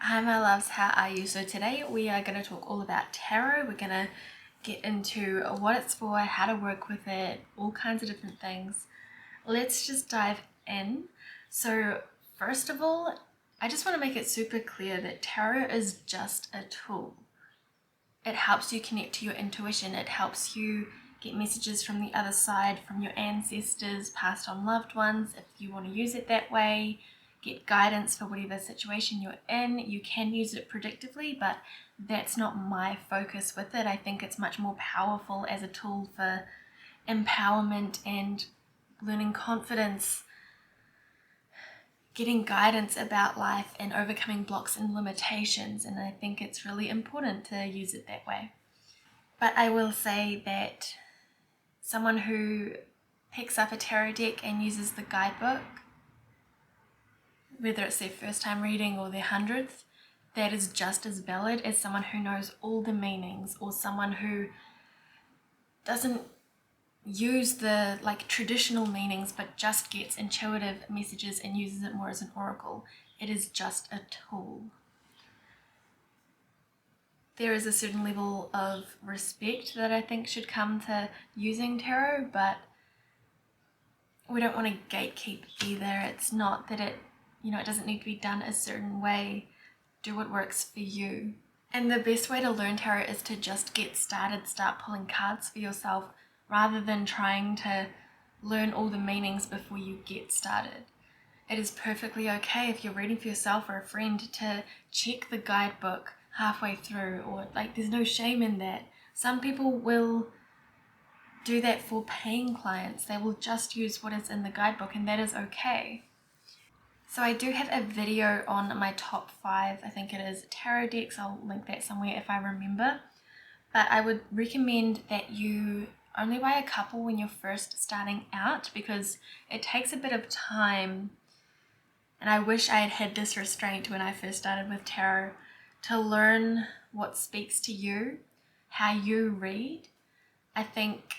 Hi my loves, how are you? So today we are going to talk all about tarot. We're going to get into what it's for, how to work with it, all kinds of different things. Let's just dive in. So first of all, I just want to make it super clear that tarot is just a tool. It helps you connect to your intuition. It helps you get messages from the other side, from your ancestors, passed on loved ones, if you want to use it that way. Get guidance for whatever situation you're in. You can use it predictively, but that's not my focus with it. I think it's much more powerful as a tool for empowerment and learning confidence, getting guidance about life and overcoming blocks and limitations. And I think it's really important to use it that way. But I will say that someone who picks up a tarot deck and uses the guidebook, whether it's their first time reading or their 100th, that is just as valid as someone who knows all the meanings, or someone who doesn't use the traditional meanings but just gets intuitive messages and uses it more as an oracle. It is just a tool. There is a certain level of respect that I think should come to using tarot, but we don't want to gatekeep either. It's not that it doesn't need to be done a certain way. Do what works for you. And the best way to learn tarot is to just get started, start pulling cards for yourself, rather than trying to learn all the meanings before you get started. It is perfectly okay if you're reading for yourself or a friend to check the guidebook halfway through, or there's no shame in that. Some people will do that for paying clients. They will just use what is in the guidebook, and that is okay. So I do have a video on my top 5, I think it is, tarot decks. I'll link that somewhere if I remember. But I would recommend that you only buy a couple when you're first starting out, because it takes a bit of time. And I wish I had had this restraint when I first started with tarot, to learn what speaks to you, how you read. I think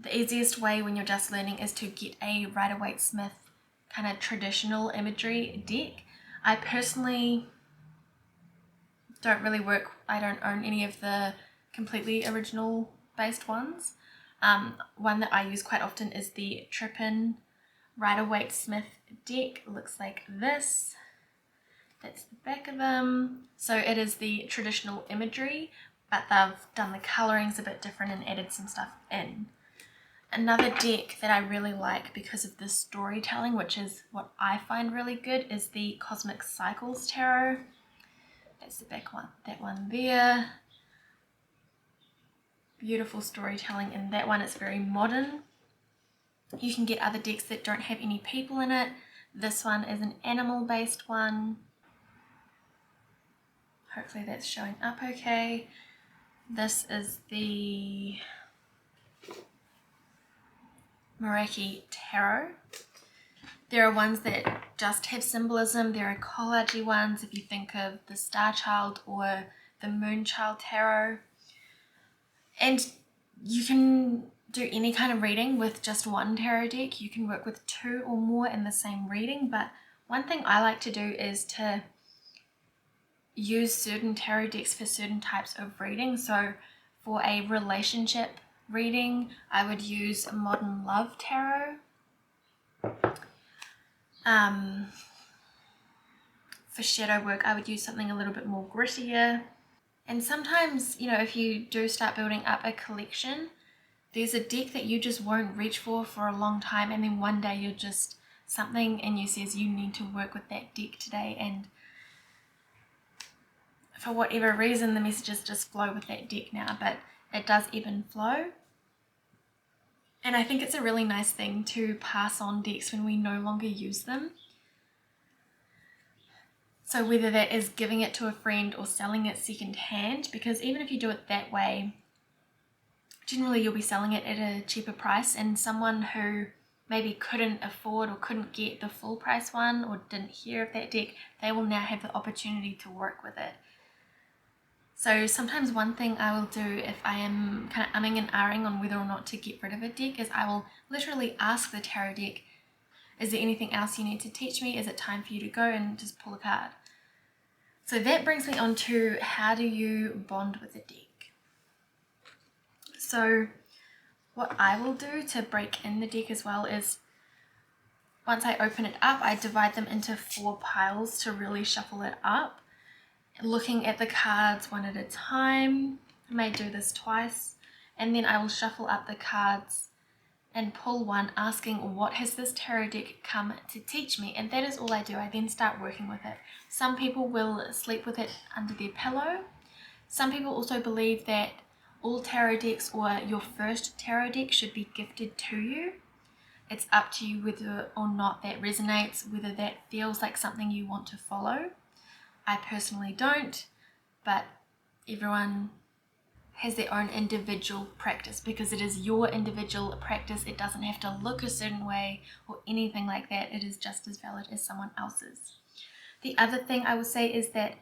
the easiest way when you're just learning is to get a Rider-Waite-Smith kind of traditional imagery deck. I personally don't really work, I don't own any of the completely original based ones. One that I use quite often is the Trippin Rider-Waite-Smith deck. It looks like this. That's the back of them. So it is the traditional imagery, but they've done the colorings a bit different and added some stuff in. Another deck that I really like because of the storytelling, which is what I find really good, is the Cosmic Cycles Tarot. That's the back one, that one there. Beautiful storytelling in that one. It's very modern. You can get other decks that don't have any people in it. This one is an animal-based one. Hopefully that's showing up okay. This is the Meraki Tarot. There are ones that just have symbolism. There are collage ones, if you think of the Star Child or the Moon Child Tarot. And you can do any kind of reading with just one tarot deck. You can work with 2 or more in the same reading, but one thing I like to do is to use certain tarot decks for certain types of reading. So for a relationship reading, I would use Modern Love Tarot. For shadow work, I would use something a little bit more grittier. And sometimes, if you do start building up a collection, there's a deck that you just won't reach for a long time, and then one day you're just, something in you says you need to work with that deck today, and for whatever reason the messages just flow with that deck now, but it does ebb and flow. And I think it's a really nice thing to pass on decks when we no longer use them. So whether that is giving it to a friend or selling it second hand, because even if you do it that way, generally you'll be selling it at a cheaper price, and someone who maybe couldn't afford or couldn't get the full price one or didn't hear of that deck, they will now have the opportunity to work with it. So sometimes one thing I will do if I am kind of umming and ahhing on whether or not to get rid of a deck is I will literally ask the tarot deck, is there anything else you need to teach me? Is it time for you to go? And just pull a card. So that brings me on to how do you bond with the deck. So what I will do to break in the deck as well is once I open it up, I divide them into 4 piles to really shuffle it up, looking at the cards one at a time. I may do this twice, and then I will shuffle up the cards and pull one, asking what has this tarot deck come to teach me, and that is all I do. I then start working with it. Some people will sleep with it under their pillow. Some people also believe that all tarot decks or your first tarot deck should be gifted to you. It's up to you whether or not that resonates, whether that feels like something you want to follow. I personally don't, but everyone has their own individual practice because it is your individual practice. It doesn't have to look a certain way or anything like that. It is just as valid as someone else's. The other thing I would say is that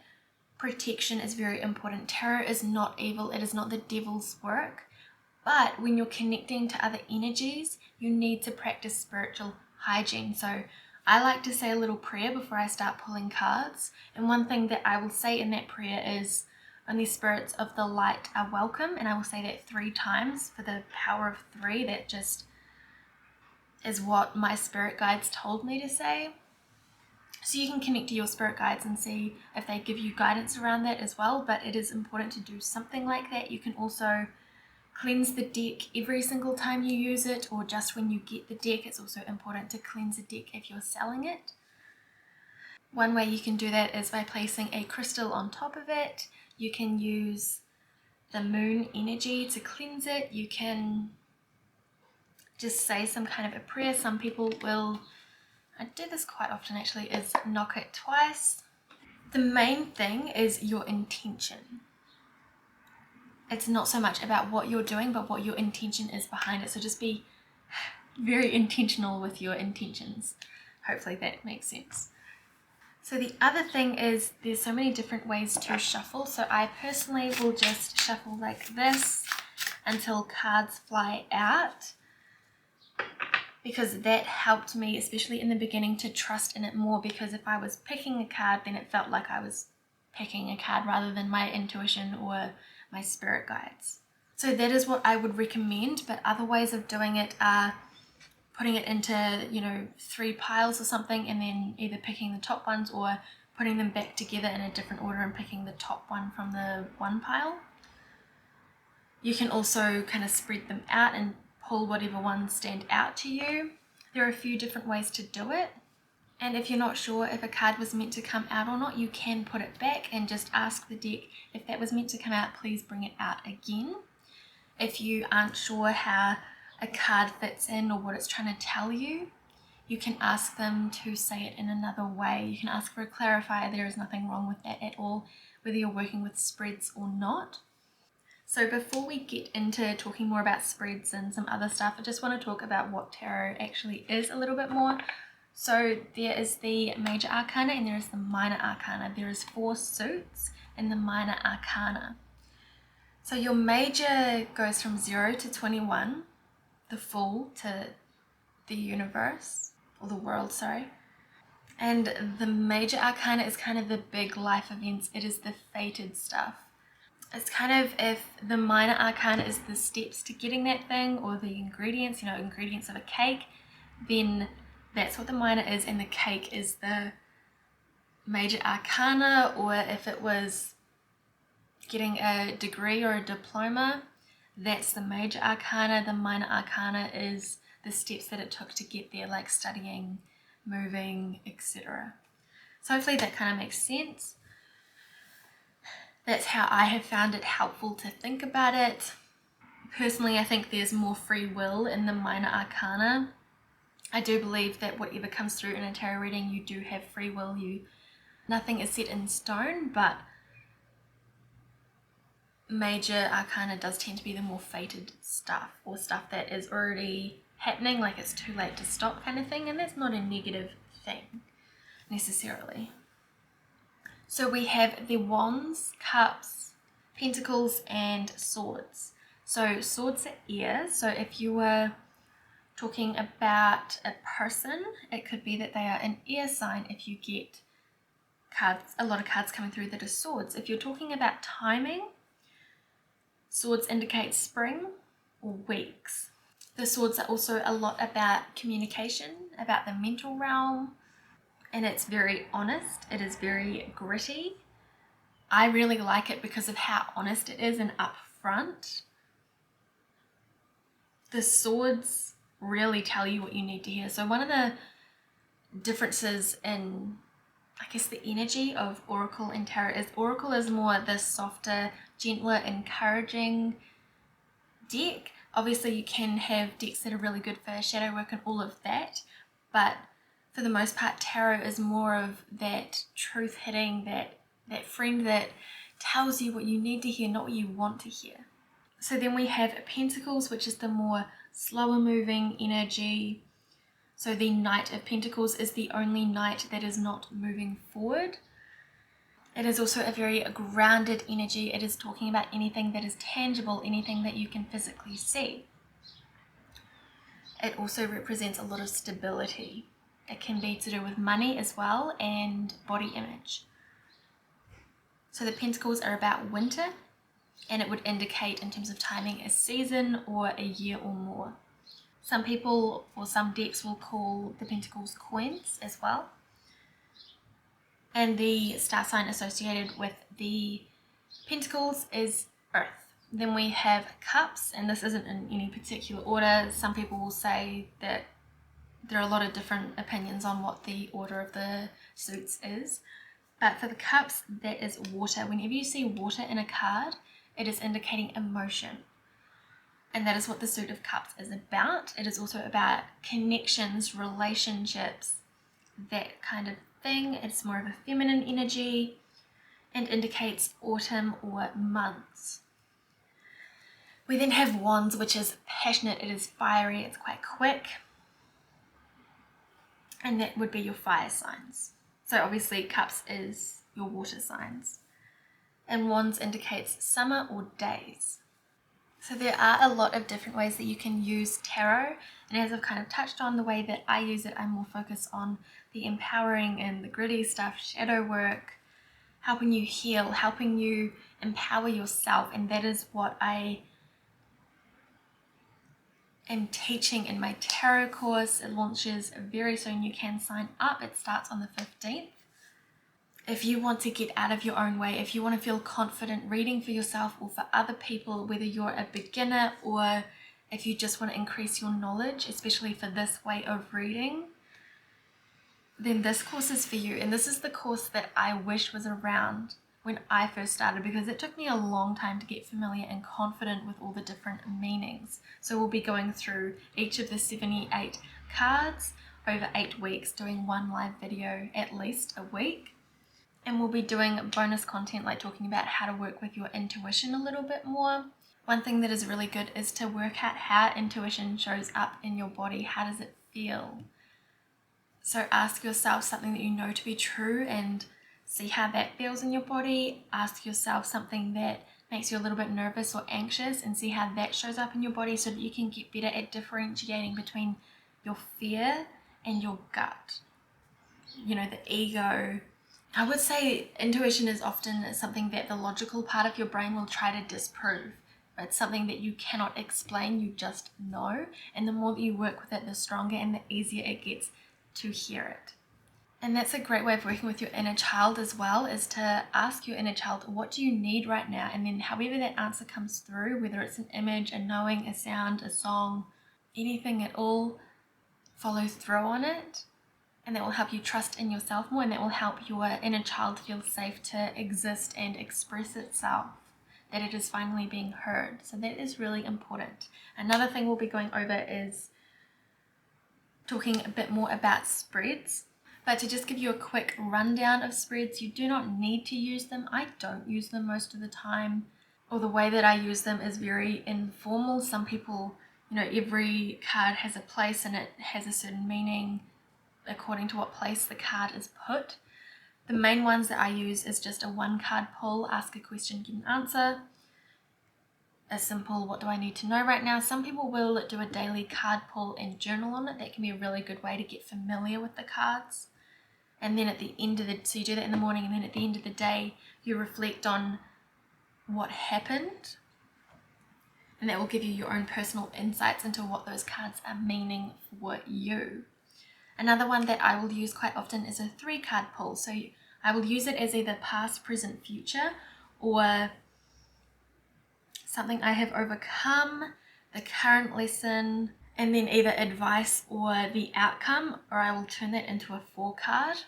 protection is very important. Tarot is not evil. It is not the devil's work. But when you're connecting to other energies, you need to practice spiritual hygiene. So I like to say a little prayer before I start pulling cards. And one thing that I will say in that prayer is, only spirits of the light are welcome. And I will say that 3 times for the power of 3. That just is what my spirit guides told me to say. So you can connect to your spirit guides and see if they give you guidance around that as well. But it is important to do something like that. You can also cleanse the deck every single time you use it, or just when you get the deck. It's also important to cleanse the deck if you're selling it. One way you can do that is by placing a crystal on top of it. You can use the moon energy to cleanse it. You can just say some kind of a prayer. Some people will, I do this quite often actually, is knock it twice. The main thing is your intention. It's not so much about what you're doing, but what your intention is behind it. So just be very intentional with your intentions. Hopefully that makes sense. So the other thing is there's so many different ways to shuffle. So I personally will just shuffle like this until cards fly out, because that helped me, especially in the beginning, to trust in it more. Because if I was picking a card, then it felt like I was picking a card rather than my intuition or my spirit guides. So that is what I would recommend, but other ways of doing it are putting it into 3 piles or something, and then either picking the top ones or putting them back together in a different order and picking the top one from the one pile. You can also kind of spread them out and pull whatever ones stand out to you. There are a few different ways to do it. And if you're not sure if a card was meant to come out or not, you can put it back and just ask the deck, if that was meant to come out, please bring it out again. If you aren't sure how a card fits in or what it's trying to tell you, you can ask them to say it in another way. You can ask for a clarifier. There is nothing wrong with that at all, whether you're working with spreads or not. So before we get into talking more about spreads and some other stuff, I just want to talk about what tarot actually is a little bit more. So there is the major arcana and there is the minor arcana. There is 4 suits in the minor arcana. So your major goes from 0 to 21, the Fool to the universe, or the world, sorry. And the major arcana is kind of the big life events. It is the fated stuff. It's kind of, if the minor arcana is the steps to getting that thing, or the ingredients, ingredients of a cake, then that's what the minor is, and the cake is the major arcana. Or if it was getting a degree or a diploma, that's the major arcana. The minor arcana is the steps that it took to get there, like studying, moving, etc. So hopefully that kind of makes sense. That's how I have found it helpful to think about it. Personally, I think there's more free will in the minor arcana. I do believe that whatever comes through in a tarot reading, you do have free will. Nothing is set in stone, but major arcana does tend to be the more fated stuff, or stuff that is already happening, like it's too late to stop kind of thing, and that's not a negative thing necessarily. So we have the wands, cups, pentacles, and swords. So swords are air. So if you were talking about a person, it could be that they are an air sign if you get cards, a lot of cards coming through that are swords. If you're talking about timing, swords indicate spring or weeks. The swords are also a lot about communication, about the mental realm, and it's very honest. It is very gritty. I really like it because of how honest it is and upfront. The swords really tell you what you need to hear. So one of the differences in, I guess, the energy of Oracle and Tarot is Oracle is more the softer, gentler, encouraging deck. Obviously you can have decks that are really good for shadow work and all of that, but for the most part Tarot is more of that truth hitting, that friend that tells you what you need to hear, not what you want to hear. So then we have Pentacles, which is the more slower moving energy. So the Knight of Pentacles is the only knight that is not moving forward. It is also a very grounded energy. It is talking about anything that is tangible, anything that you can physically see. It also represents a lot of stability. It can be to do with money as well and body image. So the Pentacles are about winter, and it would indicate in terms of timing a season or a year or more. Some people or some decks will call the Pentacles coins as well. And the star sign associated with the Pentacles is Earth. Then we have Cups, and this isn't in any particular order. Some people will say that there are a lot of different opinions on what the order of the suits is. But for the Cups, that is water. Whenever you see water in a card, it is indicating emotion. And that is what the suit of Cups is about. It is also about connections, relationships, that kind of thing. It's more of a feminine energy and indicates autumn or months. We then have Wands, which is passionate. It is fiery. It's quite quick. And that would be your fire signs. So obviously Cups is your water signs. And Wands indicates summer or days. So there are a lot of different ways that you can use tarot, and as I've kind of touched on, the way that I use it, I'm more focused on the empowering and the gritty stuff, shadow work, helping you heal, helping you empower yourself, and that is what I am teaching in my tarot course. It launches very soon. You can sign up. It starts on the 15th. If you want to get out of your own way, if you want to feel confident reading for yourself or for other people, whether you're a beginner or if you just want to increase your knowledge, especially for this way of reading, then this course is for you. And this is the course that I wish was around when I first started, because it took me a long time to get familiar and confident with all the different meanings. So we'll be going through each of the 78 cards over 8 weeks, doing one live video at least a week. And we'll be doing bonus content like talking about how to work with your intuition a little bit more. One thing that is really good is to work out how intuition shows up in your body. How does it feel? So ask yourself something that you know to be true and see how that feels in your body. Ask yourself something that makes you a little bit nervous or anxious and see how that shows up in your body, so that you can get better at differentiating between your fear and your gut. You know, the ego. I would say intuition is often something that the logical part of your brain will try to disprove. It's something that you cannot explain, you just know. And the more that you work with it, the stronger and the easier it gets to hear it. And that's a great way of working with your inner child as well, is to ask your inner child, what do you need right now? And then however that answer comes through, whether it's an image, a knowing, a sound, a song, anything at all, follow through on it. And that will help you trust in yourself more, and that will help your inner child feel safe to exist and express itself, that it is finally being heard. So that is really important. Another thing we'll be going over is talking a bit more about spreads. But to just give you a quick rundown of spreads, you do not need to use them. I don't use them most of the time, or the way that I use them is very informal. Some people, every card has a place and it has a certain meaning according to what place the card is put. The main ones that I use is just a 1-card pull, ask a question, get an answer. A simple, what do I need to know right now? Some people will do a daily card pull and journal on it. That can be a really good way to get familiar with the cards. And then at the end of so you do that in the morning, and then at the end of the day, you reflect on what happened. And that will give you your own personal insights into what those cards are meaning for you. Another one that I will use quite often is a 3-card pull. So I will use it as either past, present, future, or something I have overcome, the current lesson, and then either advice or the outcome, or I will turn that into a 4-card.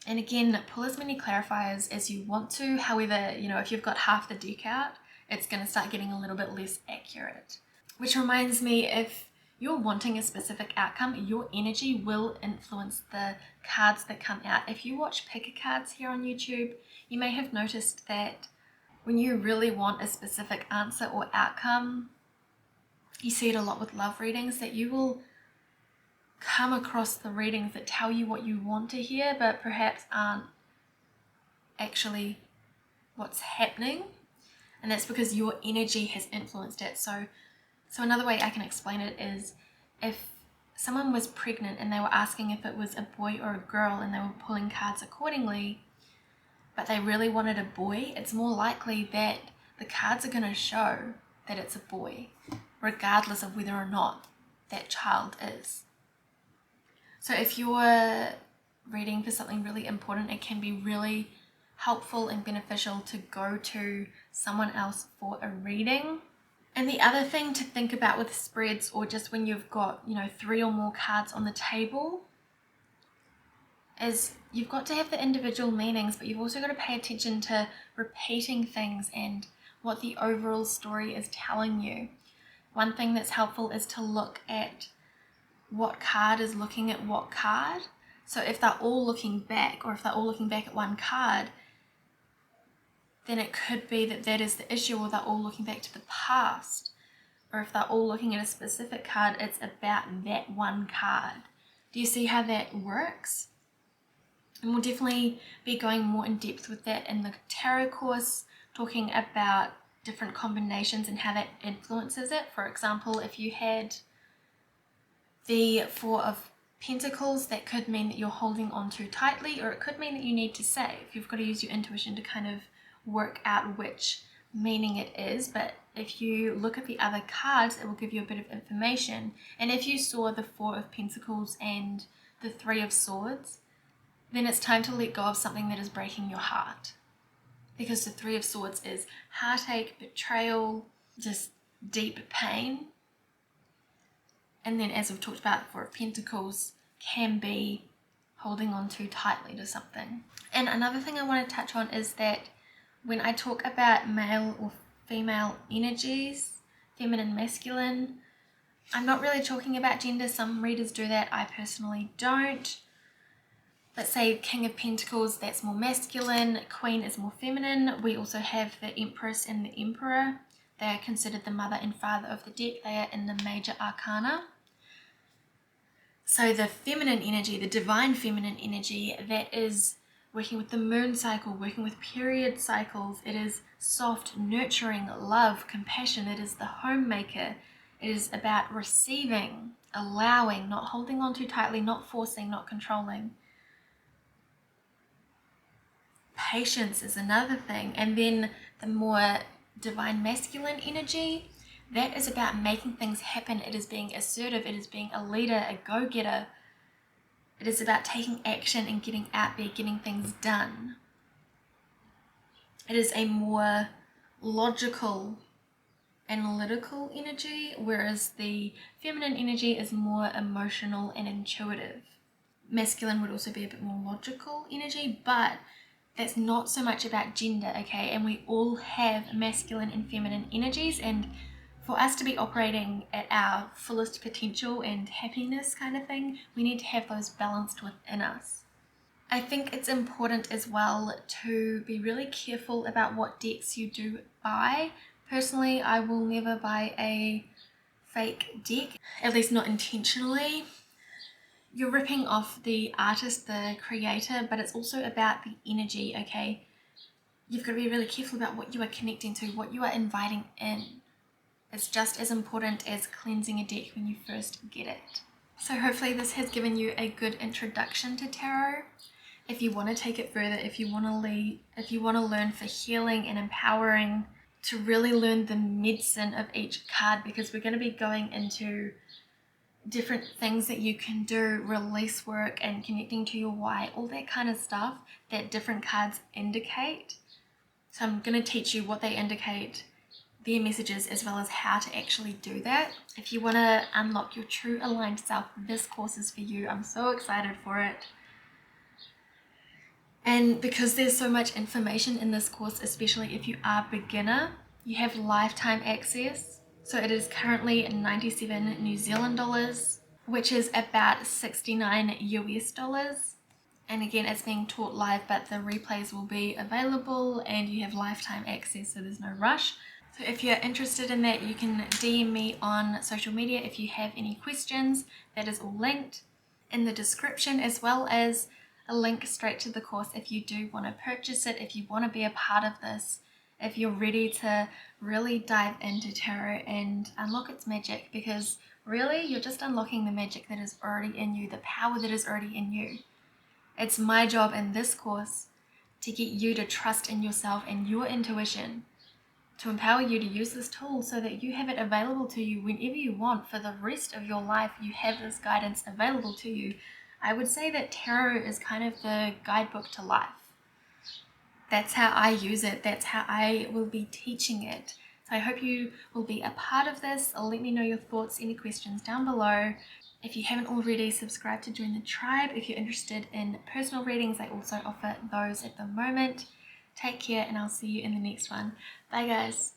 And again, pull as many clarifiers as you want to. However, if you've got half the deck out, it's going to start getting a little bit less accurate. Which reminds me, if you're wanting a specific outcome, your energy will influence the cards that come out. If you watch picker cards here on YouTube, you may have noticed that when you really want a specific answer or outcome, you see it a lot with love readings, that you will come across the readings that tell you what you want to hear, but perhaps aren't actually what's happening. And that's because your energy has influenced it. So another way I can explain it is, if someone was pregnant and they were asking if it was a boy or a girl and they were pulling cards accordingly, but they really wanted a boy, it's more likely that the cards are going to show that it's a boy, regardless of whether or not that child is. So if you're reading for something really important, it can be really helpful and beneficial to go to someone else for a reading. And the other thing to think about with spreads, or just when you've got 3 or more cards on the table, is you've got to have the individual meanings, but you've also got to pay attention to repeating things and what the overall story is telling you. One thing that's helpful is to look at what card is looking at what card. So if they're all looking back, or if they're all looking back at one card, then it could be that is the issue, or they're all looking back to the past. Or if they're all looking at a specific card, it's about that one card. Do you see how that works? And we'll definitely be going more in depth with that in the tarot course, talking about different combinations and how that influences it. For example, if you had the 4 of Pentacles, that could mean that you're holding on too tightly, or it could mean that you need to save. You've got to use your intuition to kind of work out which meaning it is. But if you look at the other cards, it will give you a bit of information. And if you saw the 4 of Pentacles and the 3 of Swords, then it's time to let go of something that is breaking your heart. Because the 3 of Swords is heartache, betrayal, just deep pain. And then, as we've talked about, the 4 of Pentacles can be holding on too tightly to something. And another thing I want to touch on is that when I talk about male or female energies, feminine, masculine, I'm not really talking about gender. Some readers do that. I personally don't. Let's say King of Pentacles, that's more masculine. Queen is more feminine. We also have the Empress and the Emperor. They are considered the mother and father of the deck. They are in the major arcana. So the feminine energy, the divine feminine energy, that is working with the moon cycle, working with period cycles. It is soft, nurturing, love, compassion. It is the homemaker. It is about receiving, allowing, not holding on too tightly, not forcing, not controlling. Patience is another thing. And then the more divine masculine energy, that is about making things happen. It is being assertive. It is being a leader, a go-getter. It is about taking action and getting out there, getting things done. It is a more logical, analytical energy, whereas the feminine energy is more emotional and intuitive. Masculine would also be a bit more logical energy, but that's not so much about gender, okay? And we all have masculine and feminine energies, and for us to be operating at our fullest potential and happiness kind of thing, we need to have those balanced within us. I think it's important as well to be really careful about what decks you do buy. Personally, I will never buy a fake deck, at least not intentionally. You're ripping off the artist, the creator, but it's also about the energy, okay? You've got to be really careful about what you are connecting to, what you are inviting in. It's just as important as cleansing a deck when you first get it. So hopefully this has given you a good introduction to tarot. If you want to take it further, if you want to learn for healing and empowering, to really learn the medicine of each card, because we're going to be going into different things that you can do, release work and connecting to your why, all that kind of stuff that different cards indicate. So I'm going to teach you what they indicate, their messages, as well as how to actually do that. If you want to unlock your true aligned self, this course is for you. I'm so excited for it. And because there's so much information in this course, especially if you are a beginner, you have lifetime access. So it is currently 97 New Zealand dollars, which is about 69 US dollars. And again, it's being taught live, but the replays will be available and you have lifetime access, so there's no rush. So if you're interested in that, you can DM me on social media if you have any questions. That is all linked in the description, as well as a link straight to the course if you do want to purchase it, if you want to be a part of this, if you're ready to really dive into tarot and unlock its magic, because really you're just unlocking the magic that is already in you, the power that is already in you. It's my job in this course to get you to trust in yourself and your intuition, to empower you to use this tool so that you have it available to you whenever you want. For the rest of your life, you have this guidance available to you. I would say that tarot is kind of the guidebook to life. That's how I use it. That's how I will be teaching it. So I hope you will be a part of this. Let me know your thoughts, any questions down below. If you haven't already, subscribe to join the tribe. If you're interested in personal readings, I also offer those at the moment. Take care, and I'll see you in the next one. Bye guys.